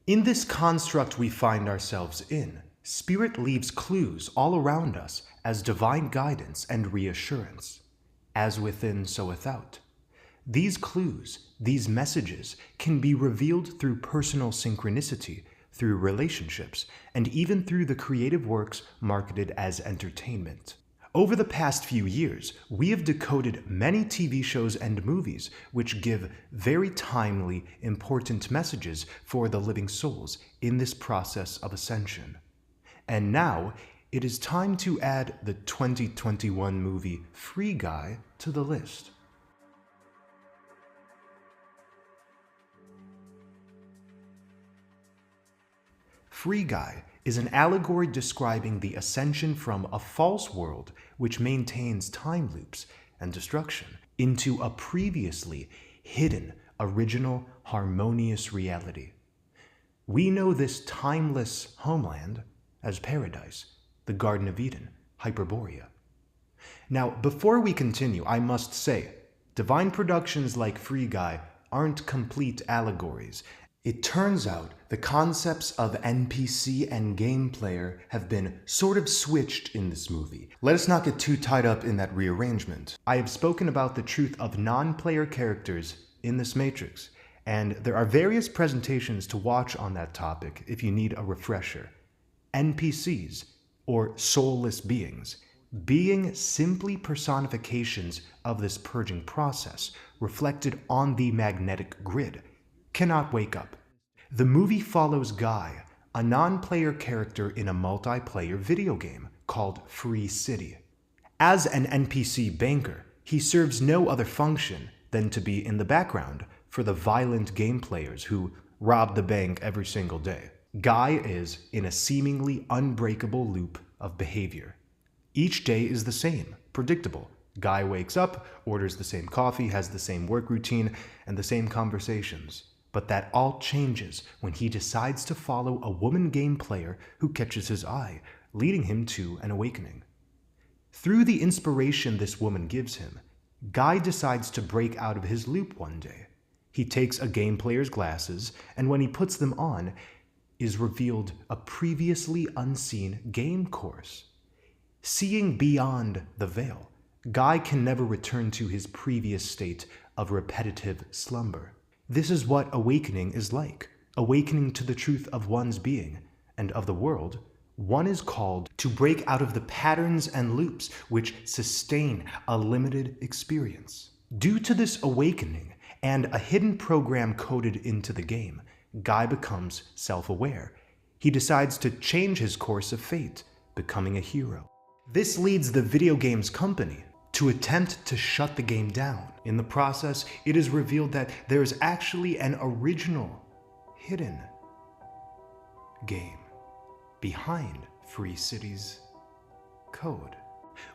In this construct we find ourselves in, Spirit leaves clues all around us as divine guidance and reassurance. As within, so without. These clues, these messages, can be revealed through personal synchronicity, through relationships, and even through the creative works marketed as entertainment. Over the past few years, we have decoded many TV shows and movies which give very timely, important messages for the living souls in this process of ascension. And now, it is time to add the 2021 movie Free Guy to the list. Free Guy is an allegory describing the ascension from a false world which maintains time loops and destruction into a previously hidden, original, harmonious reality. We know this timeless homeland as paradise, the Garden of Eden, Hyperborea. Now, before we continue, I must say, divine productions like Free Guy aren't complete allegories. It turns out the concepts of NPC and game player have been sort of switched in this movie. Let us not get too tied up in that rearrangement. I have spoken about the truth of non-player characters in this matrix, and there are various presentations to watch on that topic if you need a refresher. NPCs, or soulless beings, being simply personifications of this purging process reflected on the magnetic grid, cannot wake up. The movie follows Guy, a non-player character in a multiplayer video game called Free City. As an NPC banker, he serves no other function than to be in the background for the violent game players who rob the bank every single day. Guy is in a seemingly unbreakable loop of behavior. Each day is the same, predictable. Guy wakes up, orders the same coffee, has the same work routine, and the same conversations. But that all changes when he decides to follow a woman game player who catches his eye, leading him to an awakening. Through the inspiration this woman gives him, Guy decides to break out of his loop one day. He takes a game player's glasses, and when he puts them on, is revealed a previously unseen game course. Seeing beyond the veil, Guy can never return to his previous state of repetitive slumber. This is what awakening is like, awakening to the truth of one's being and of the world. One is called to break out of the patterns and loops which sustain a limited experience. Due to this awakening and a hidden program coded into the game, Guy becomes self-aware. He decides to change his course of fate, becoming a hero. This leads the video game's company to attempt to shut the game down. In the process, it is revealed that there is actually an original, hidden game behind Free City's code.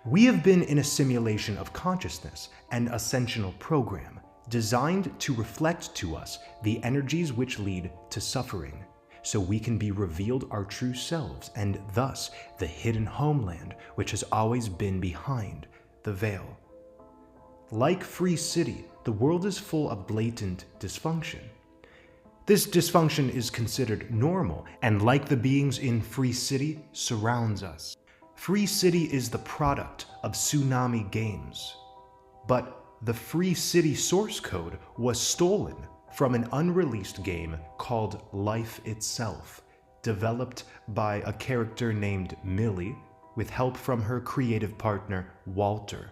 We have been in a simulation of consciousness, an ascensional program, designed to reflect to us the energies which lead to suffering, so we can be revealed our true selves and thus the hidden homeland which has always been behind the veil. Like Free City, the world is full of blatant dysfunction. This dysfunction is considered normal, and like the beings in Free City, surrounds us. Free City is the product of Tsunami Games, but the Free City source code was stolen from an unreleased game called Life Itself, developed by a character named Millie with help from her creative partner Walter,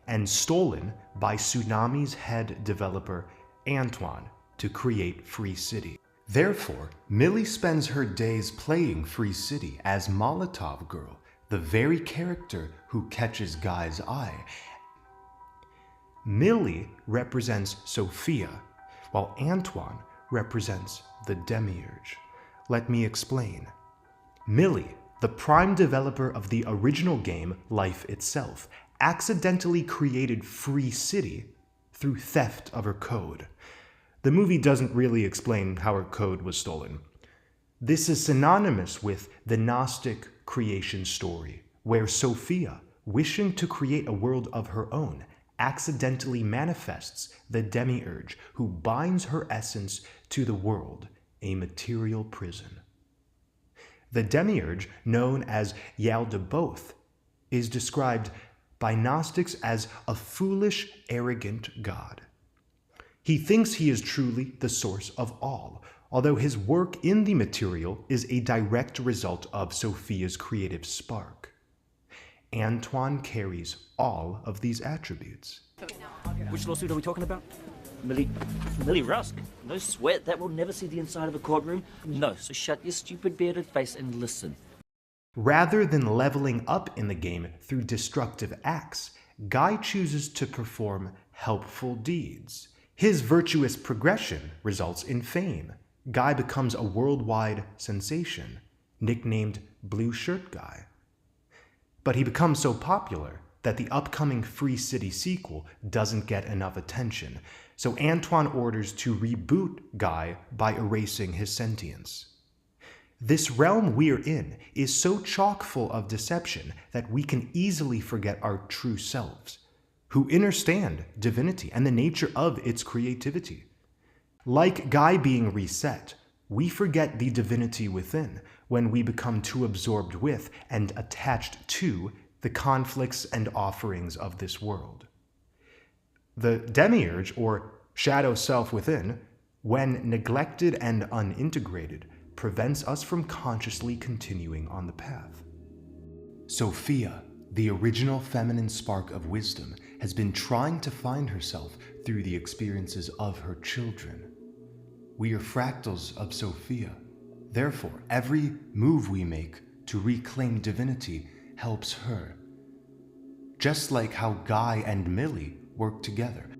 and stolen by Tsunami's head developer Antoine to create Free City. Therefore, Millie spends her days playing Free City as Molotov Girl, the very character who catches Guy's eye. Millie represents Sophia, while Antoine represents the demiurge. Let me explain. Millie, the prime developer of the original game Life Itself, accidentally created Free City through theft of her code. The movie doesn't really explain how her code was stolen. This is synonymous with the Gnostic creation story, where Sophia, wishing to create a world of her own, accidentally manifests the demiurge who binds her essence to the world a material prison. The demiurge, known as Yaldabaoth, is described by Gnostics as a foolish, arrogant god. He thinks he is truly the source of all, although his work in the material is a direct result of Sophia's creative spark. Antoine carries all of these attributes. Which lawsuit are we talking about? Millie Rusk. No sweat, that will never see the inside of a courtroom. No, so shut your stupid bearded face and listen. Rather than leveling up in the game through destructive acts, Guy chooses to perform helpful deeds. His virtuous progression results in fame. Guy becomes a worldwide sensation, nicknamed Blue Shirt Guy. But he becomes so popular that the upcoming Free City sequel doesn't get enough attention, so Antoine orders to reboot Guy by erasing his sentience. This realm we're in is so chock full of deception that we can easily forget our true selves, who understand divinity and the nature of its creativity. Like Guy being reset, we forget the divinity within when we become too absorbed with and attached to the conflicts and offerings of this world. The demiurge, or shadow self within, when neglected and unintegrated, prevents us from consciously continuing on the path. Sophia, the original feminine spark of wisdom, has been trying to find herself through the experiences of her children. We are fractals of Sophia. Therefore, every move we make to reclaim divinity helps her. Just like how Guy and Millie work together.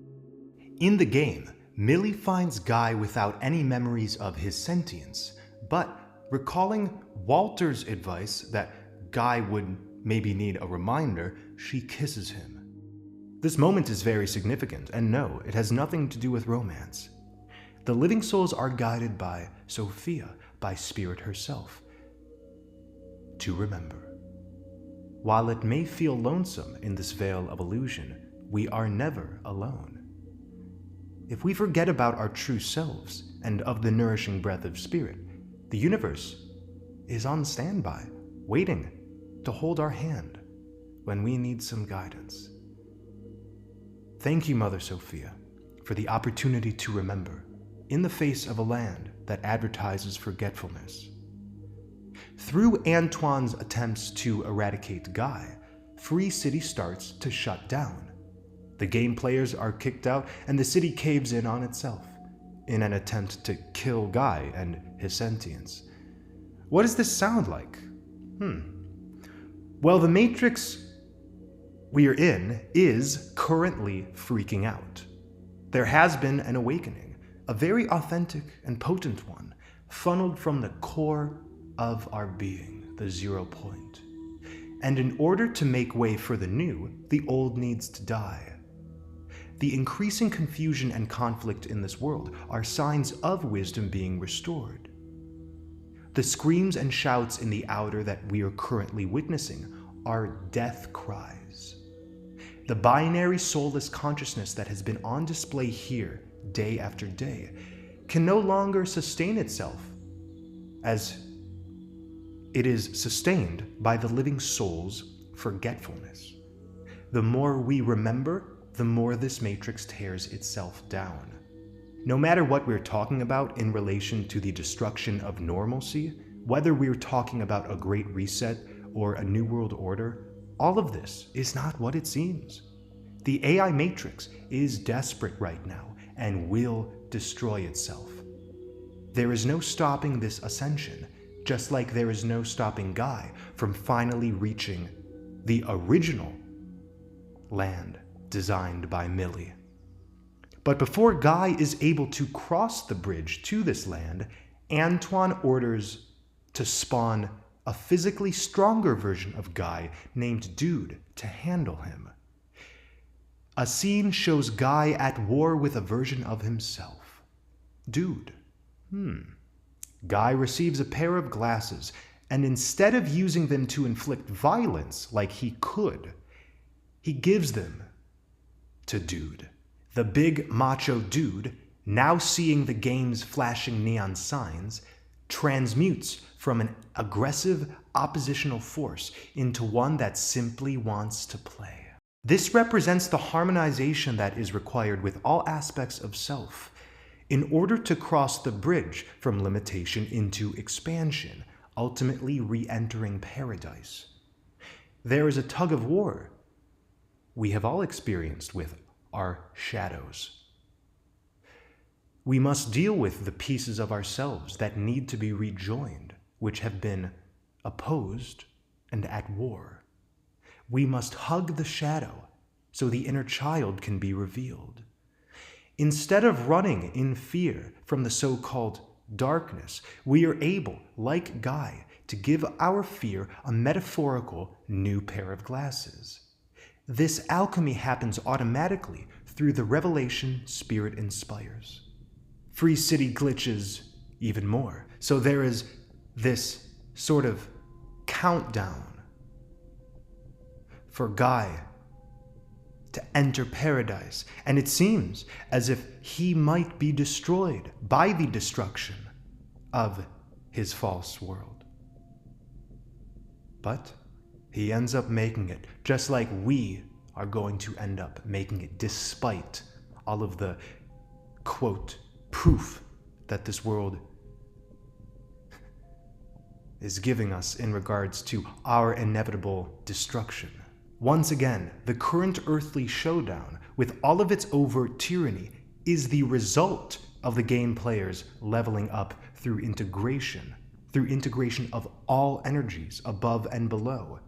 In the game, Millie finds Guy without any memories of his sentience, but recalling Walter's advice that Guy would maybe need a reminder, she kisses him. This moment is very significant, and no, it has nothing to do with romance. The living souls are guided by Sophia, by Spirit herself, to remember. While it may feel lonesome in this veil of illusion, we are never alone. If we forget about our true selves and of the nourishing breath of Spirit, the universe is on standby, waiting to hold our hand when we need some guidance. Thank you, Mother Sophia, for the opportunity to remember in the face of a land that advertises forgetfulness. Through Antoine's attempts to eradicate Guy, Free City starts to shut down. The game players are kicked out and the city caves in on itself in an attempt to kill Guy and his sentience. What does this sound like? Well, the Matrix we're in is currently freaking out. There has been an awakening, a very authentic and potent one, funneled from the core of our being, the 0 point. And in order to make way for the new, the old needs to die. The increasing confusion and conflict in this world are signs of wisdom being restored. The screams and shouts in the outer that we are currently witnessing are death cries. The binary soulless consciousness that has been on display here day after day can no longer sustain itself as it is sustained by the living soul's forgetfulness. The more we remember, the more this matrix tears itself down. No matter what we're talking about in relation to the destruction of normalcy, whether we're talking about a great reset or a new world order, all of this is not what it seems. The AI matrix is desperate right now and will destroy itself. There is no stopping this ascension, just like there is no stopping Guy from finally reaching the original land designed by Millie. But before Guy is able to cross the bridge to this land, Antoine orders to spawn a physically stronger version of Guy named Dude to handle him. A scene shows Guy at war with a version of himself. Dude. Guy receives a pair of glasses, and instead of using them to inflict violence like he could, he gives them to Dude. The big macho dude now seeing the game's flashing neon signs, transmutes from an aggressive oppositional force into one that simply wants to play. This represents the harmonization that is required with all aspects of self in order to cross the bridge from limitation into expansion, ultimately re-entering paradise. There is a tug of war we have all experienced with our shadows. We must deal with the pieces of ourselves that need to be rejoined, which have been opposed and at war. We must hug the shadow so the inner child can be revealed. Instead of running in fear from the so-called darkness, we are able, like Guy, to give our fear a metaphorical new pair of glasses. This alchemy happens automatically through the revelation Spirit inspires. Free City glitches even more. So there is this sort of countdown for Guy to enter paradise, and it seems as if he might be destroyed by the destruction of his false world. But he ends up making it, just like we are going to end up making it, despite all of the, quote, proof that this world is giving us in regards to our inevitable destruction. Once again, the current earthly showdown, with all of its overt tyranny, is the result of the game players leveling up through integration of all energies above and below.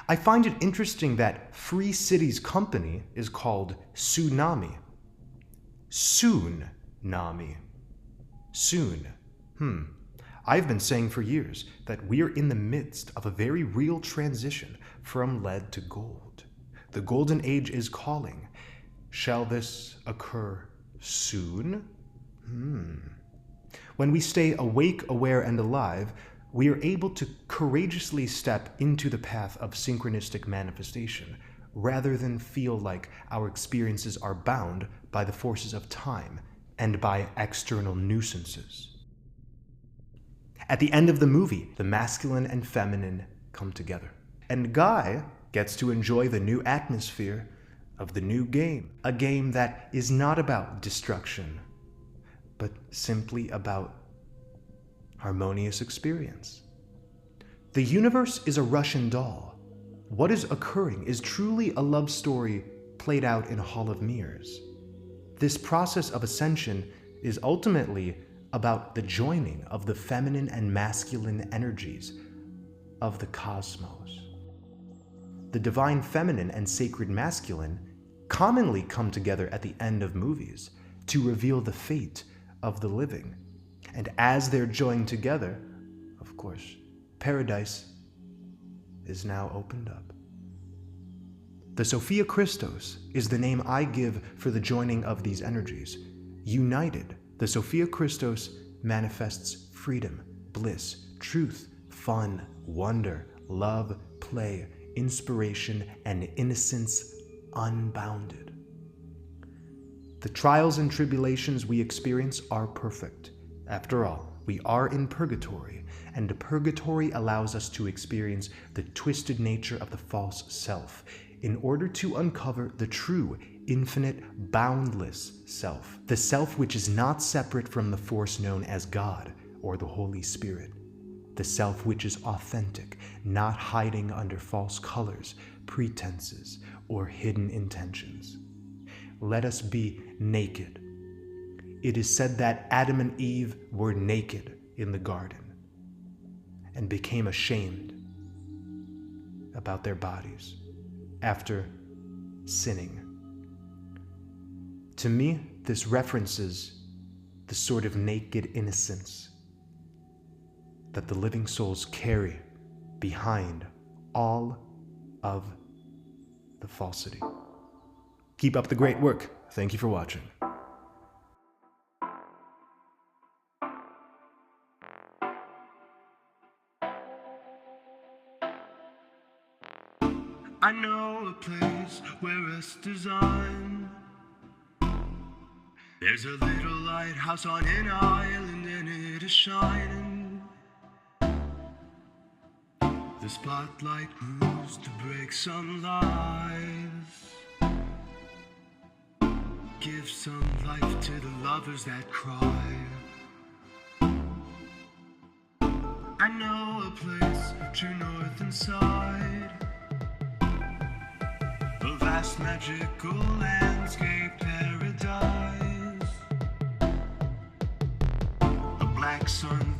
I find it interesting that Free City's company is called Tsunami. Soon-nami. Soon. I've been saying for years that we are in the midst of a very real transition from lead to gold. The golden age is calling. Shall this occur soon? When we stay awake, aware, and alive, we are able to courageously step into the path of synchronistic manifestation, rather than feel like our experiences are bound by the forces of time and by external nuisances. At the end of the movie, the masculine and feminine come together, and Guy gets to enjoy the new atmosphere of the new game, a game that is not about destruction, but simply about harmonious experience. The universe is a Russian doll. What is occurring is truly a love story played out in a hall of mirrors. This process of ascension is ultimately about the joining of the feminine and masculine energies of the cosmos. The divine feminine and sacred masculine commonly come together at the end of movies to reveal the fate of the living. And as they're joined together, of course, paradise is now opened up. The Sophia Christos is the name I give for the joining of these energies. United, the Sophia Christos manifests freedom, bliss, truth, fun, wonder, love, play, inspiration, and innocence unbounded. The trials and tribulations we experience are perfect. After all, we are in purgatory, and purgatory allows us to experience the twisted nature of the false self in order to uncover the true, infinite, boundless self, the self which is not separate from the force known as God or the Holy Spirit, the self which is authentic, not hiding under false colors, pretenses, or hidden intentions. Let us be naked. It is said that Adam and Eve were naked in the garden and became ashamed about their bodies after sinning. To me, this references the sort of naked innocence that the living souls carry behind all of the falsity. Keep up the great work. Thank you for watching. I know a place where rest is on. There's a little lighthouse on an island and it is shining. The spotlight moves to break some lies. Give some life to the lovers that cry. I know a place, true north and side. A vast magical landscape paradise. A black sun